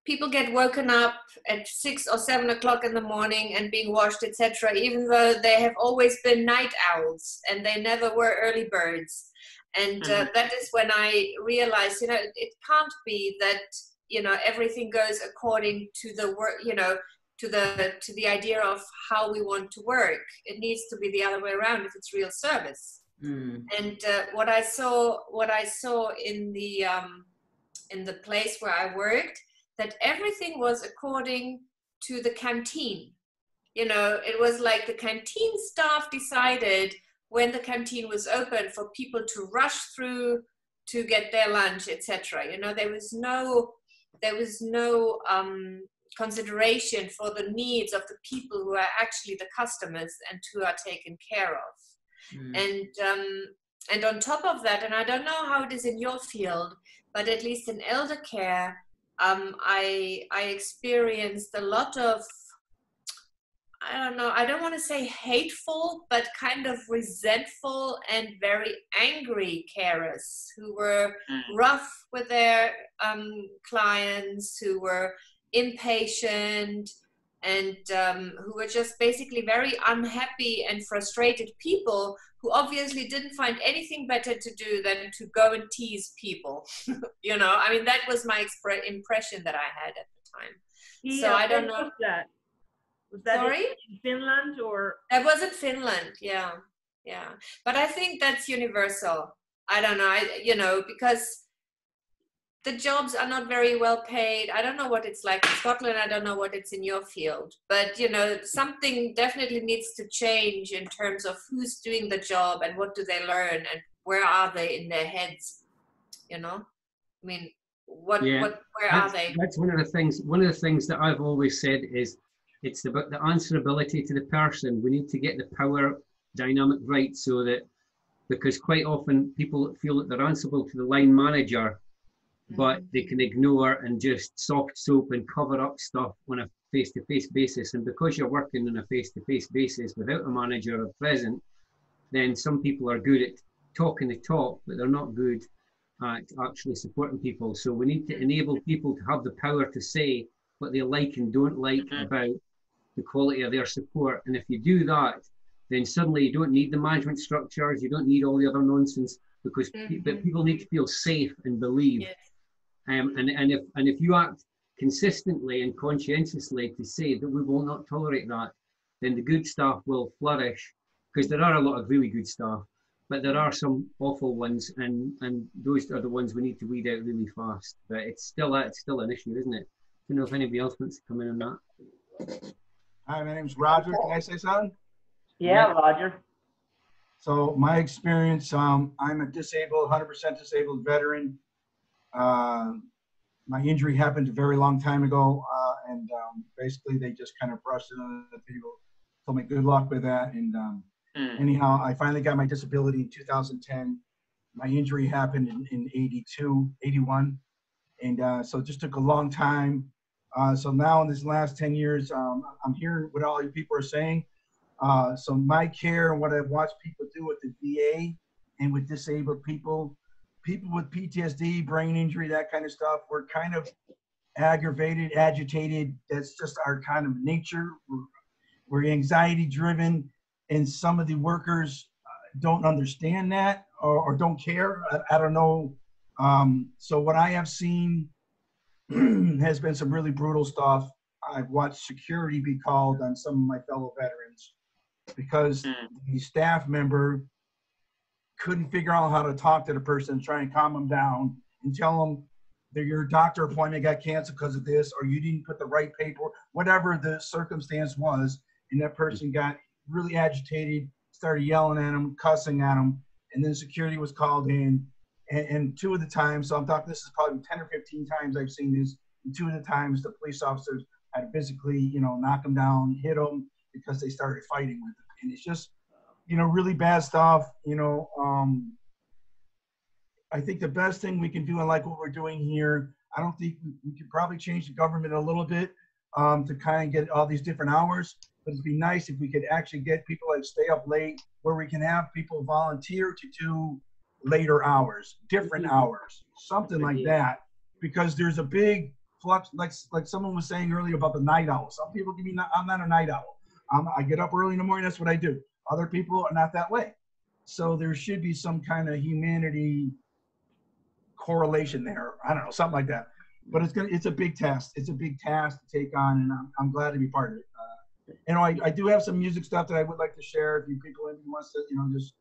people get woken up at 6 or 7 o'clock in the morning and being washed, etc., even though they have always been night owls and they never were early birds. And that is when I realized, you know, it can't be that, you know, everything goes according to the work, you know, to the idea of how we want to work. It needs to be the other way around if it's real service. And what I saw in the place where I worked, that everything was according to the canteen. You know, it was like the canteen staff decided when the canteen was open for people to rush through to get their lunch, etc. You know, there was no consideration for the needs of the people who are actually the customers and who are taken care of. And on top of that, and I don't know how it is in your field, but at least in elder care, I experienced a lot of, I don't know, I don't want to say hateful, but kind of resentful and very angry carers who were rough with their clients, who were impatient, and who were just basically very unhappy and frustrated people who obviously didn't find anything better to do than to go and tease people. You know, I mean, that was my impression that I had at the time. So I don't know. Was that? Was that Sorry? in Finland or? That was in Finland, yeah. Yeah. But I think that's universal. I don't know, you know, because the jobs are not very well paid. I don't know what it's like in Scotland. I don't know what it's in your field. But, you know, something definitely needs to change in terms of who's doing the job and what do they learn and where are they in their heads, you know? I mean, where are they? That's one of the things. One of the things that I've always said is it's about the answerability to the person. We need to get the power dynamic right, so that, because quite often people feel that they're answerable to the line manager, but they can ignore and just soft soap and cover up stuff on a face-to-face basis. And because you're working on a face-to-face basis without a manager present, then some people are good at talking the talk, but they're not good at actually supporting people. So we need to enable people to have the power to say what they like and don't like about the quality of their support. And if you do that, then suddenly you don't need the management structures, you don't need all the other nonsense, because people need to feel safe and believe. Yes. And if you act consistently and conscientiously to say that we will not tolerate that, then the good staff will flourish, because there are a lot of really good staff, but there are some awful ones, and those are the ones we need to weed out really fast. But it's still an issue, isn't it? I don't know if anybody else wants to come in on that. Hi, my name's Roger. Can I say something? Yeah, Roger. So my experience, I'm a disabled, 100% disabled veteran. My injury happened a very long time ago, and basically they just kind of brushed it under the table, told me good luck with that. And anyhow, I finally got my disability in 2010. My injury happened in 81. And so it just took a long time. So now in this last 10 years, I'm hearing what all you people are saying. So my care and what I've watched people do with the VA and with disabled people with PTSD, brain injury, that kind of stuff, we're kind of aggravated, agitated. That's just our kind of nature. We're anxiety driven, and some of the workers don't understand that or don't care. I don't know. So what I have seen has been some really brutal stuff. I've watched security be called on some of my fellow veterans because the staff member couldn't figure out how to talk to the person, try and calm them down and tell them that your doctor appointment got canceled because of this, or you didn't put the right paper, whatever the circumstance was. And that person got really agitated, started yelling at him, cussing at him. And then security was called in. And two of the times, so I'm talking, this is probably 10 or 15 times I've seen this. And two of the times the police officers had to physically, knock them down, hit them because they started fighting with them. And it's just, really bad stuff. I think the best thing we can do, and like what we're doing here, I don't think we could probably change the government a little bit to kind of get all these different hours. But it'd be nice if we could actually get people that stay up late, where we can have people volunteer to do later hours, different hours, something like that. Because there's a big flux, like someone was saying earlier about the night owl. Some people give me, I'm not a night owl. I get up early in the morning, that's what I do. Other people are not that way. So there should be some kind of humanity correlation there. I don't know, something like that. But it's a big task. It's a big task to take on, and I'm glad to be part of it. I do have some music stuff that I would like to share. If you people wants to, just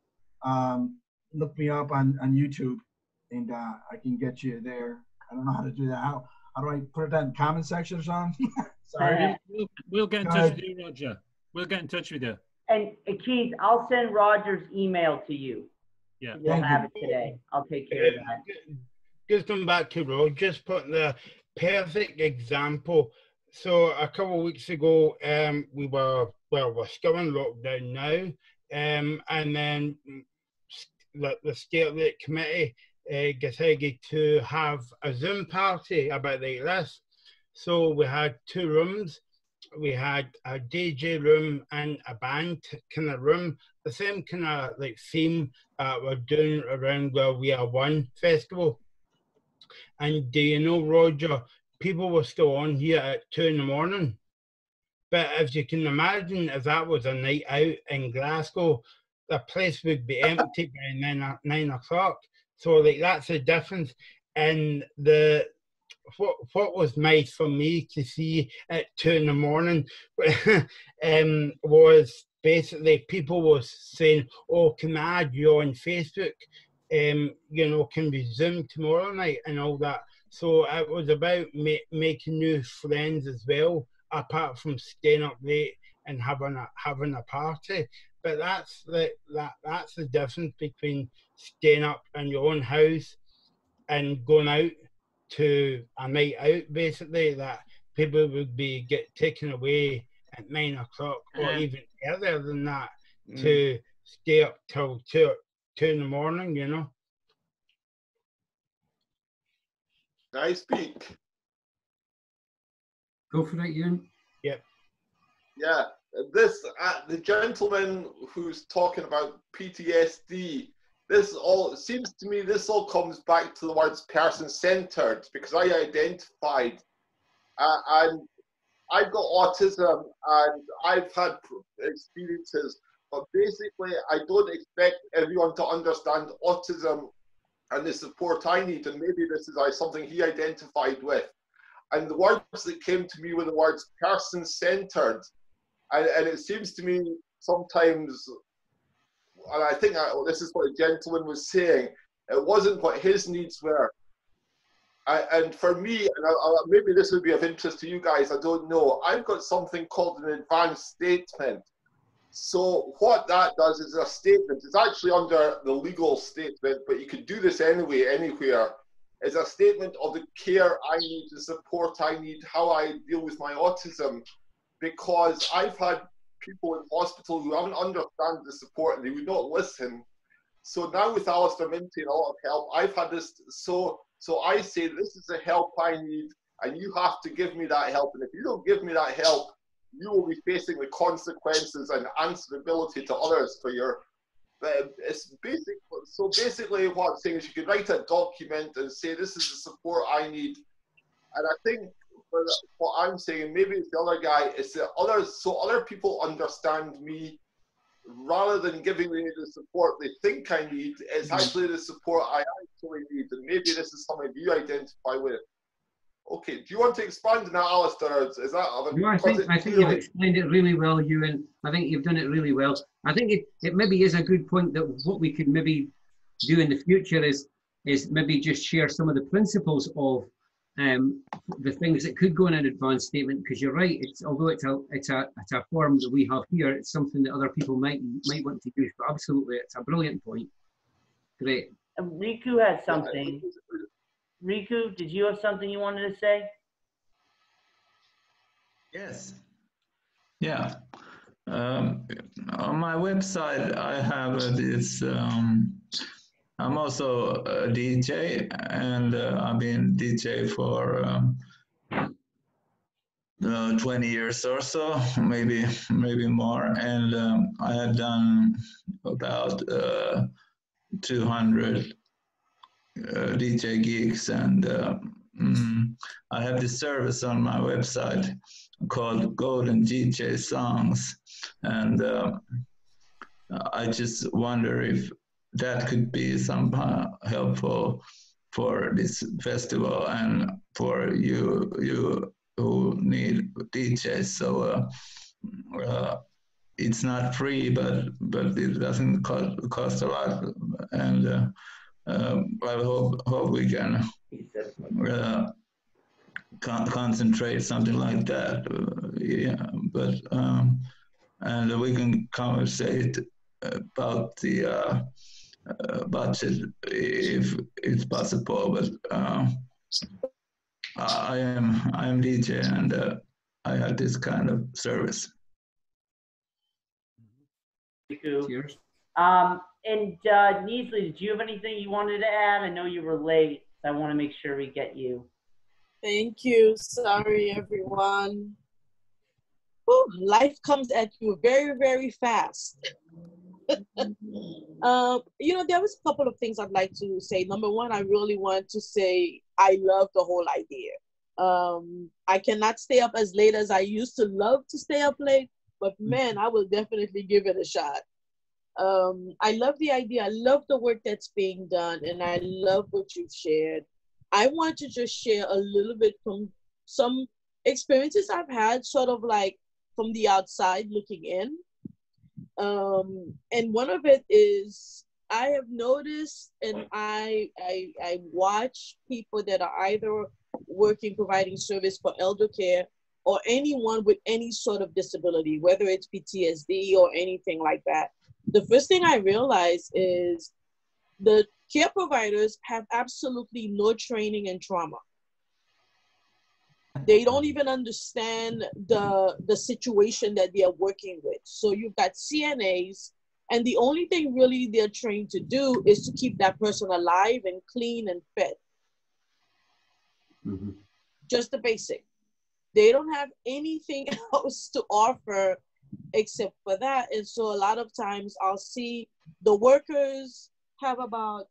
look me up on YouTube, and I can get you there. I don't know how to do that. How do I put it in the comment section or something? Sorry. We'll get in touch with you, Roger. We'll get in touch with you. And Keith, I'll send Roger's email to you. Yeah. You'll have it today. I'll take care of that. Just come back to Roger, just putting the perfect example. So a couple of weeks ago, we're still in lockdown now, and then the State Lake Committee decided to have a Zoom party about like this. So we had two rooms. We had a DJ room and a band kind of room, the same kind of like theme we're doing around the We Are One festival. And do you know, Roger, people were still on here at 2 in the morning. But if you can imagine, if that was a night out in Glasgow, the place would be empty by 9 o'clock. So like that's the difference. And what was nice for me to see at 2 in the morning was basically people was saying, "Oh, can I add you on Facebook? You know, can we Zoom tomorrow night and all that?" So it was about making new friends as well, apart from staying up late and having a party. But that's the difference between staying up in your own house and going out to a night out, basically, that people would be taken away at 9 o'clock or even earlier than that to stay up till 2 in the morning, you know. I speak. Go for it, Ewan. Yep. Yeah, this the gentleman who's talking about PTSD. This all seems to me. This all comes back to the words person-centered, because I identified, and I've got autism, and I've had experiences. But basically, I don't expect everyone to understand autism and the support I need. And maybe this is something he identified with. And the words that came to me were the words person-centered. And it seems to me sometimes, and I think this is what the gentleman was saying, it wasn't what his needs were. And for me, and maybe this would be of interest to you guys, I don't know, I've got something called an advanced statement. So what that does is a statement. It's actually under the legal statement, but you can do this anyway, anywhere. It's a statement of the care I need, the support I need, how I deal with my autism. Because I've had people in hospital who haven't understood the support and they would not listen. So now with Alastair Minty and a lot of help, I've had this. So I say, this is the help I need, and you have to give me that help. And if you don't give me that help, you will be facing the consequences and answerability to others for your. It's basic. So basically, what I'm saying is, you could write a document and say, this is the support I need. And I think what I'm saying, maybe it's the other guy, it's the others, so other people understand me, rather than giving me the support they think I need. It's actually the support I actually need. And maybe this is something you identify with. Okay, do you want to expand on that, Alastair? Is that? No, I think you've explained it really well, Ewan. I think you've done it really well. I think it maybe is a good point that what we could maybe do in the future is maybe just share some of the principles of the things that could go in an advanced statement, because you're right. Although it's a form that we have here, it's something that other people might want to use. But absolutely, it's a brilliant point. Great. Riku has something. Riku, did you have something you wanted to say? Yes. Yeah. On my website, I have this. I'm also a DJ, and I've been DJ for 20 years or so, maybe more. And I had done about 200 DJ gigs, and I have this service on my website called Golden DJ Songs, and I just wonder if that could be somehow helpful for this festival and for you who need DJs. So it's not free, but it doesn't cost a lot, and I hope we can concentrate something like that. Yeah, but and we can conversate about the budget if it's possible. But I am DJ, and I have this kind of service. Cheers. And Neasley, did you have anything you wanted to add? I know you were late, so I want to make sure we get you. Thank you. Sorry, everyone. Whew, life comes at you very, very fast. You know, there was a couple of things I'd like to say. Number one, I really want to say I love the whole idea I cannot stay up as late as I used to love to stay up late, but man, I will definitely give it a shot. I love the idea. I love the work that's being done, and I love what you've shared. I want to just share a little bit from some experiences I've had, sort of like from the outside looking in. And one of it is I have noticed, and I watch people that are either working, providing service for elder care, or anyone with any sort of disability, whether it's PTSD or anything like that. The first thing I realize is the care providers have absolutely no training in trauma. They don't even understand the situation that they are working with. So you've got CNAs, and the only thing really they're trained to do is to keep that person alive and clean and fed. Mm-hmm. Just the basic. They don't have anything else to offer except for that. And so a lot of times I'll see the workers have about,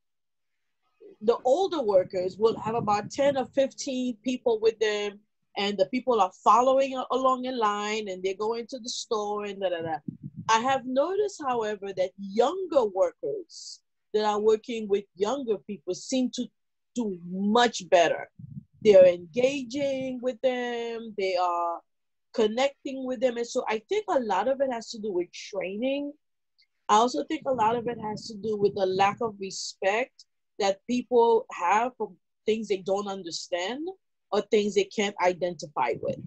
the older workers will have about 10 or 15 people with them, and the people are following along in line, and they're going to the store and da-da-da. I have noticed, however, that younger workers that are working with younger people seem to do much better. They're engaging with them, they are connecting with them. And so I think a lot of it has to do with training. I also think a lot of it has to do with the lack of respect that people have for things they don't understand or things they can't identify with.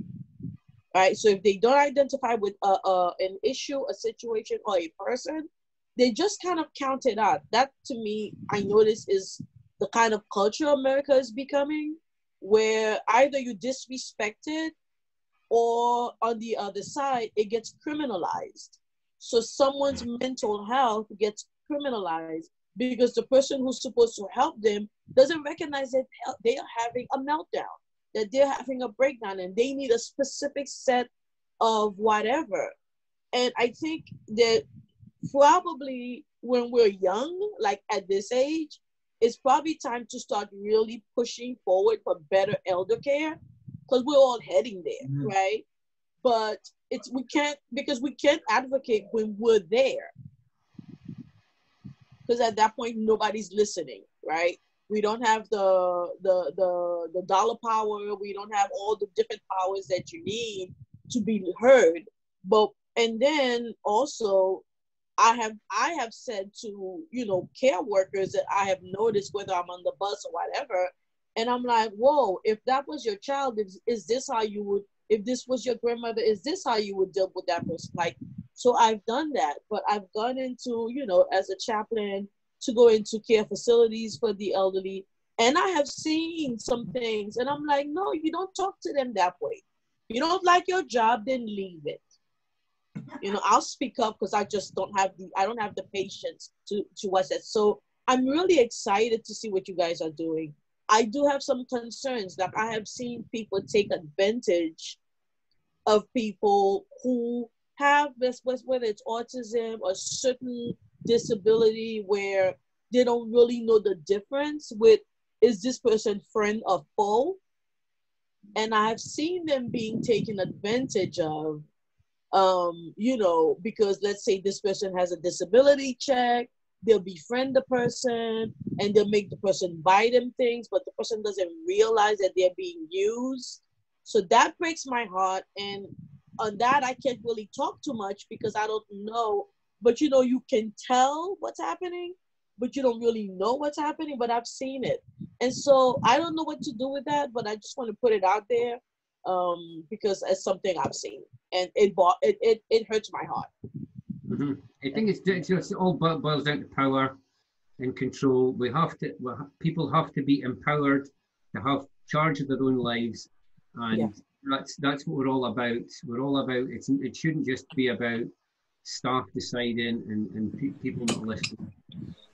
Right? So if they don't identify with an issue, a situation, or a person, they just kind of count it out. That, to me, I notice is the kind of culture America is becoming, where either you disrespect it, or on the other side, it gets criminalized. So someone's mental health gets criminalized because the person who's supposed to help them doesn't recognize that they are having a meltdown, that they're having a breakdown, and they need a specific set of whatever. And I think that probably when we're young, like at this age, it's probably time to start really pushing forward for better elder care, because we're all heading there, right? But we can't advocate when we're there, because at that point nobody's listening, right? We don't have the dollar power. We don't have all the different powers that you need to be heard. And then also, I have said to, care workers that I have noticed, whether I'm on the bus or whatever, and I'm like, whoa, if that was your child, is this how you would, if this was your grandmother, is this how you would deal with that person? Like, so I've done that, but I've gone into, as a chaplain, to go into care facilities for the elderly. And I have seen some things, and I'm like, no, you don't talk to them that way. You don't like your job, then leave it. I'll speak up because I just don't have the patience to watch that. So I'm really excited to see what you guys are doing. I do have some concerns. Like, I have seen people take advantage of people who have this, whether it's autism or certain disability, where they don't really know the difference with, is this person friend or foe? And I have seen them being taken advantage of, because let's say this person has a disability check, they'll befriend the person and they'll make the person buy them things, but the person doesn't realize that they're being used. So that breaks my heart. And on that, I can't really talk too much because I don't know. But you can tell what's happening, but you don't really know what's happening, but I've seen it. And so I don't know what to do with that, but I just want to put it out there because it's something I've seen, and it hurts my heart. Mm-hmm. I think it's just all boils down to power and control. People have to be empowered to have charge of their own lives, and that's what we're all about. We're all about it shouldn't just be about staff deciding and people not listening.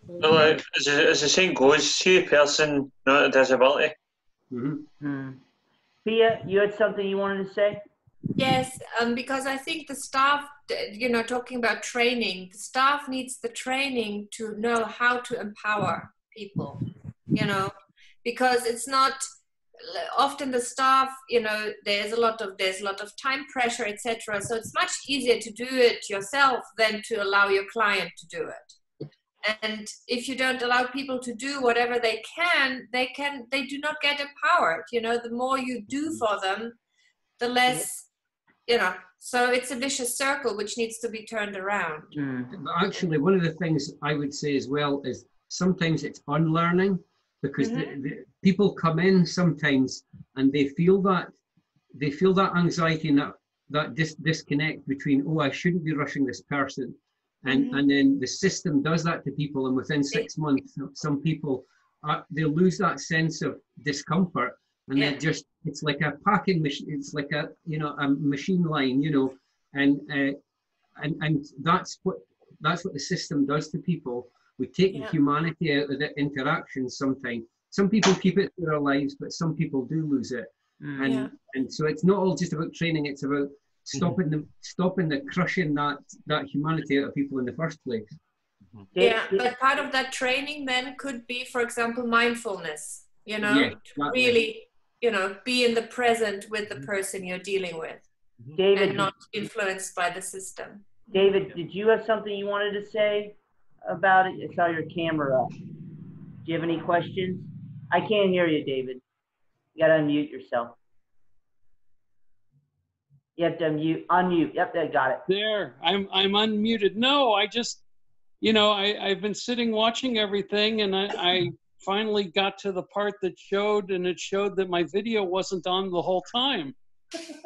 Well, as the saying goes, see a person, not a disability. Mm-hmm. Pia, you had something you wanted to say? Yes, because I think the staff, talking about training, the staff needs the training to know how to empower people, because it's not, often the staff, you know, there's a lot of time pressure, etc. So it's much easier to do it yourself than to allow your client to do it. And if you don't allow people to do whatever they do not get empowered. You know, the more you do for them, the less, you know. So it's a vicious circle which needs to be turned around. But actually, one of the things I would say as well is sometimes it's unlearning, because the people come in sometimes and they feel that anxiety and that disconnect between, oh, I shouldn't be rushing this person, and then the system does that to people, and within 6 months some people they lose that sense of discomfort, and they just, it's like a packing machine, it's like a, you know, a machine line, you know, and that's what the system does to people. We take the humanity out of the interaction sometimes. Some people keep it through their lives, but some people do lose it. And so it's not all just about training, it's about stopping the crushing that humanity out of people in the first place. Yeah, but part of that training then could be, for example, mindfulness, you know, to really, you know, be in the present with the person you're dealing with. David, and not influenced by the system. David, did you have something you wanted to say about it? I saw your camera up. Do you have any questions? I can't hear you, David. You gotta unmute yourself. You have to unmute. Yep, I got it. There, I'm unmuted. No, I just, you know, I've been sitting watching everything, and I finally got to the part that showed that my video wasn't on the whole time.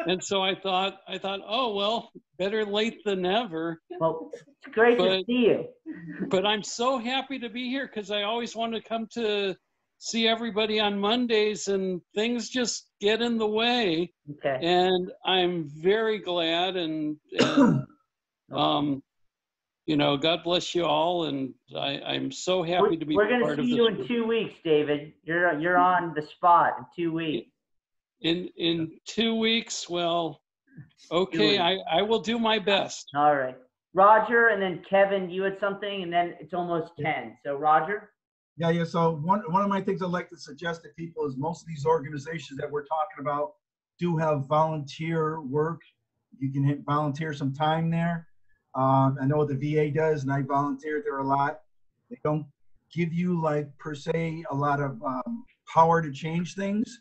And so I thought, oh, well, better late than never. Well, it's great to see you. But I'm so happy to be here, because I always wanted to come to see everybody on Mondays, and things just get in the way. Okay. And I'm very glad, and you know, God bless you all, and I'm so happy to be part of this. We're going to see you in 2 weeks, David. You're on the spot in 2 weeks. In 2 weeks, well, okay, I will do my best. All right. Roger, and then Kevin, you had something, and then it's almost 10. So Roger? Yeah. So one of my things I'd like to suggest to people is most of these organizations that we're talking about do have volunteer work. You can volunteer some time there. I know what the VA does, and I volunteered there a lot. They don't give you, like, per se, a lot of power to change things,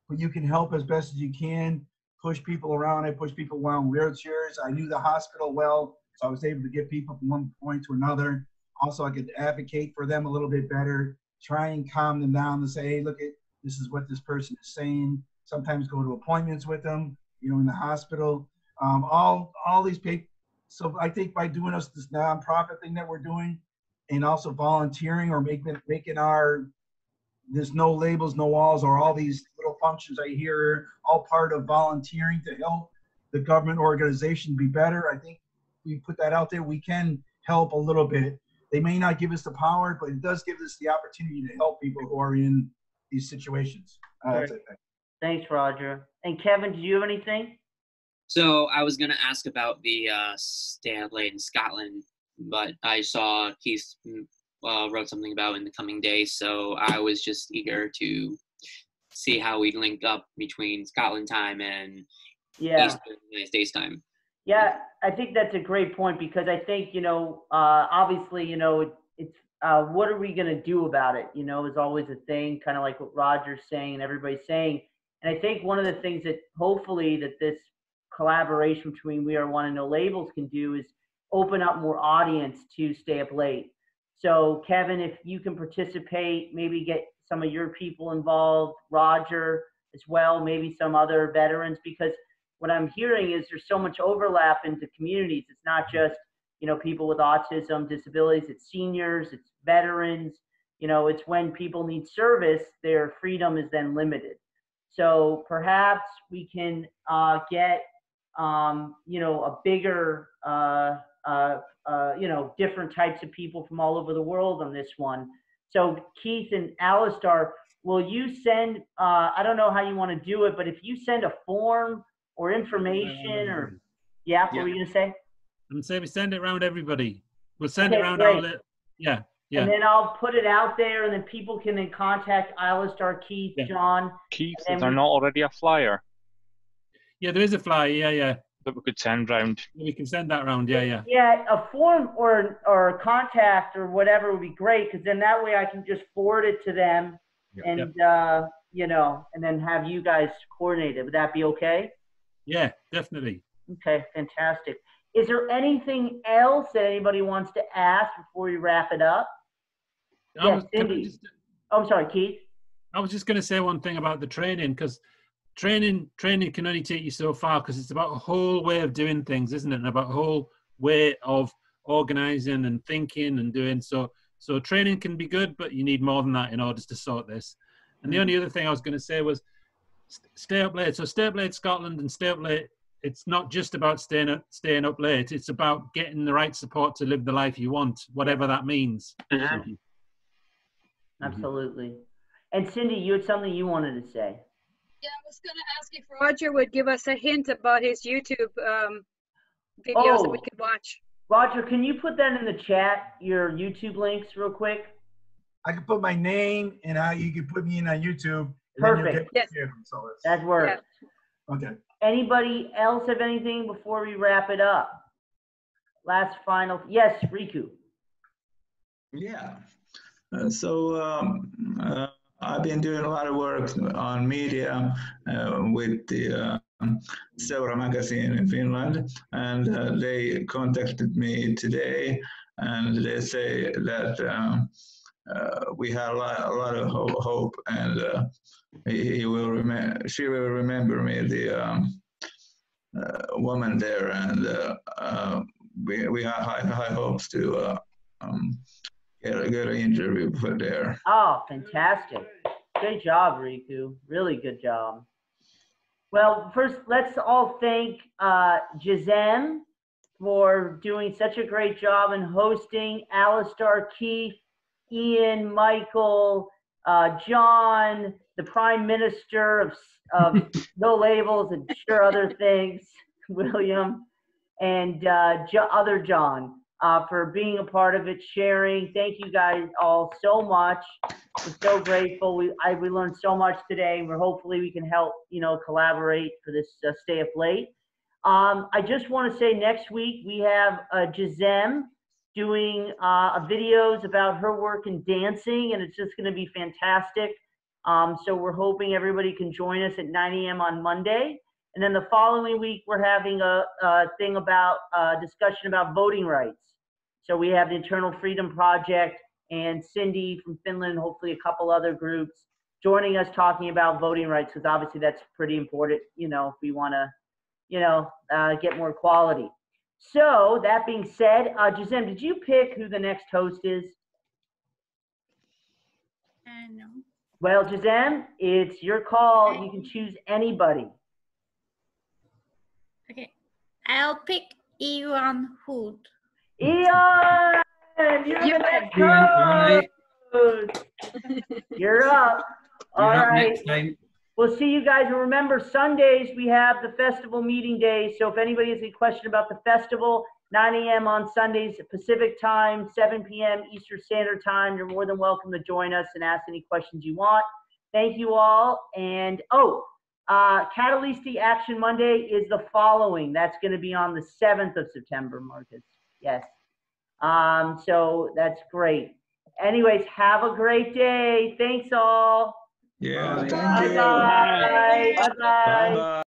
but you can help as best as you can, push people around. I push people around wheelchairs. I knew the hospital well, so I was able to get people from one point to another. Also, I could advocate for them a little bit better, try and calm them down and say, hey, look, this is what this person is saying. Sometimes go to appointments with them, you know, in the hospital. All these people. So I think by doing this nonprofit thing that we're doing, and also volunteering or making there's no labels, no walls, or all these little functions I hear, all part of volunteering to help the government organization be better. I think we put that out there, we can help a little bit. They may not give us the power, but it does give us the opportunity to help people who are in these situations. That's it. Thanks, Roger. And Kevin, did you have anything? So I was going to ask about the stay out late in Scotland, but I saw Keith wrote something about in the coming days, so I was just eager to see how we linked up between Scotland time and United States time. Yeah, I think that's a great point, because I think, you know, obviously, you know, it's what are we going to do about it, you know, is always a thing, kind of like what Roger's saying and everybody's saying. And I think one of the things that hopefully that this collaboration between We Are One and No Labels can do is open up more audience to stay up late. So Kevin, if you can participate, maybe get some of your people involved, Roger as well, maybe some other veterans, because what I'm hearing is there's so much overlap into communities. It's not just, you know, people with autism, disabilities, it's seniors, it's veterans, you know, it's when people need service, their freedom is then limited. So perhaps we can get, you know, a bigger, you know, different types of people from all over the world on this one. So Keith and Alastair, will you send, I don't know how you want to do it, but if you send a form or information or, what were you going to say? And say we send it around everybody. We'll send it around great. yeah. Yeah. And then I'll put it out there, and then people can then contact Alastair, Keith, John. Keith, is there not already a flyer? Yeah, there is a flyer. Yeah. That we could send round. We can send that round. Yeah. Yeah, a form or a contact or whatever would be great, because then that way I can just forward it to them, and you know, and then have you guys coordinate it. Would that be okay? Yeah, definitely. Okay, fantastic. Is there anything else that anybody wants to ask before we wrap it up? Yes, Cindy. I'm sorry, Keith. I was just going to say one thing about the training, because training can only take you so far, because it's about a whole way of doing things, isn't it? And about a whole way of organizing and thinking and doing. So training can be good, but you need more than that in order to sort this. And the only other thing I was going to say was stay up late. So Stay Up Late Scotland and Stay Up Late, it's not just about staying up late. It's about getting the right support to live the life you want, whatever that means. Absolutely. And Cindy, you had something you wanted to say. Yeah, I was going to ask if Roger would give us a hint about his YouTube videos that we could watch. Roger, can you put that in the chat, your YouTube links real quick? I can put my name, and you can put me in on YouTube. Perfect. Yes. That works. Yeah. Okay. Anybody else have anything before we wrap it up? Last final. Yes, Riku. Yeah. I've been doing a lot of work on media with the Seura magazine in Finland, and they contacted me today, and they say that we have a lot of hope, and she will remember me, the woman there, and we have high hopes to get an interview for there. Oh, fantastic. Good job, Riku. Really good job. Well, first, let's all thank Jizem for doing such a great job in hosting, Alastair, Keith, Ian, Michael, John, the Prime Minister of No Labels and sure other things, William, and other John. For being a part of it, sharing. Thank you guys all so much. We're so grateful. We learned so much today. Hopefully we can help, collaborate for this Stay Up Late. I just want to say next week we have Jizem doing videos about her work in dancing, and it's just going to be fantastic. So we're hoping everybody can join us at 9 a.m. on Monday. And then the following week, we're having a thing about discussion about voting rights. So we have the Internal Freedom Project and Cindy from Finland, hopefully a couple other groups, joining us talking about voting rights, because obviously that's pretty important, if we want to, get more equality. So that being said, Jizem, did you pick who the next host is? No. Well, Jizem, it's your call. You can choose anybody. Okay, I'll pick Ian Hood. Ian, you're the next host. You're up. All right. We'll see you guys. And remember, Sundays we have the festival meeting days. So if anybody has any question about the festival, 9 a.m. on Sundays Pacific time, 7 p.m. Eastern Standard Time. You're more than welcome to join us and ask any questions you want. Thank you all. And Catalysti Action Monday is the following. That's going to be on the 7th of September, Marcus. Yes. So that's great. Anyways, have a great day. Thanks all. Yeah, thank Bye-bye. you. Bye-bye.